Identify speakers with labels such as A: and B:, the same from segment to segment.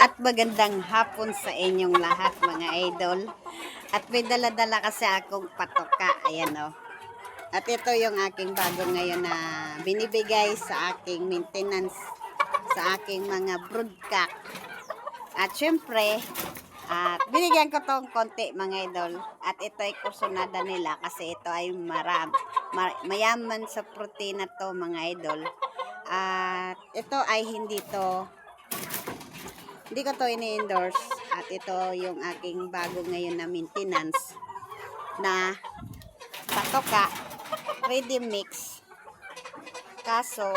A: At magandang hapon sa inyong lahat mga idol. At may dala-dala kasi akong patoka. Ayan o. At ito yung aking bago ngayon na binibigay sa aking maintenance sa aking mga broodcock. At syempre, binigyan ko tong konti mga idol. At ito ay kursunada nila kasi ito ay mayaman sa protein na to mga idol. At ito ay hindi ko to ini-endorse. At ito yung aking bago ngayon na maintenance na patoka ready mix. Kaso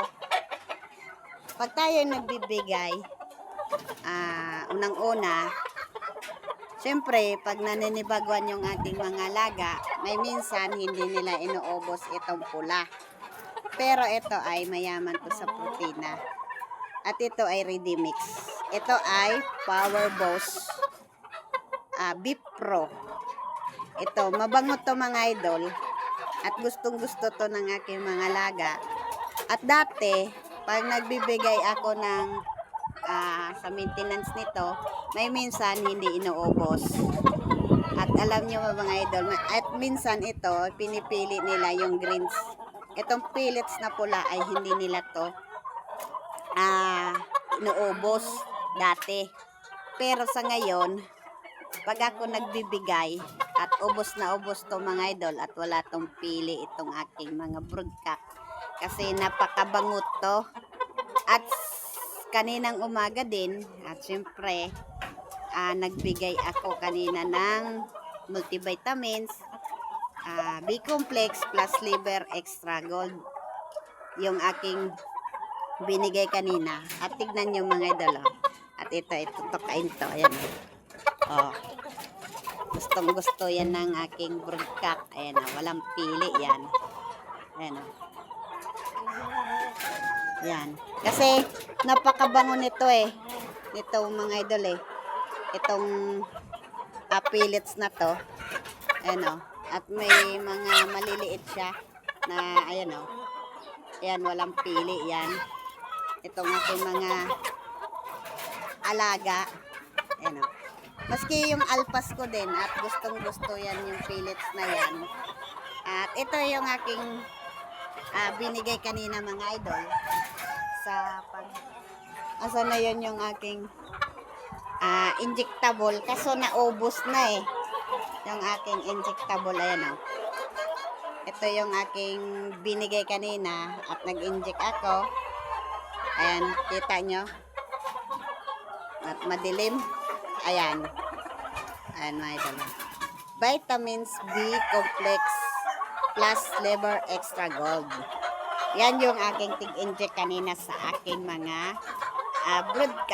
A: pag tayo nagbibigay unang-una, syempre pag naninibaguan yung ating mga laga, may minsan hindi nila inuubos itong pula. Pero ito ay mayaman to sa protina. At ito ay ready mix. Ito ay Power Boss Beef Pro. Ito, mabango to mga idol. At gustong gusto to ng aking mga laga. At dati, pag nagbibigay ako ng sa maintenance nito, may minsan hindi inuubos. At alam nyo mga idol, at minsan ito, pinipili nila yung greens. Itong pellets na pula ay hindi nila to inuubos dati. Pero sa ngayon, pag ako nagbibigay at ubos na ubos to mga idol at wala tong pili itong aking mga broodcock kasi napakabangot to. At kaninang umaga din at syempre nagbigay ako kanina ng multivitamins, B-complex plus liver extra gold yung aking binigay kanina. At tignan nyo mga idol. At ito tutukain to. Ayan. Oh. Gustong gusto yan ng aking broodcock. Ayan. Walang pili yan. Ayan. Yan. Kasi napakabango nito Itong mga idol Itong pellets na to. Ayan. At may mga maliliit siya na ayan Ayan, walang pili yan. Itong aking mga alaga. Ayan Maski yung alpas ko din at gustong gusto yan yung pellets na yan. At ito yung aking binigay kanina mga idol sa asa na yun yung aking injectable kaso naubos na yung aking injectable. Ayan ito yung aking binigay kanina at nag-inject ako. Ayan, kita nyo at madilim. Ayan mga idol, vitamins B complex plus liver extra gold. Yan yung aking tig-inject kanina sa aking mga broodcock.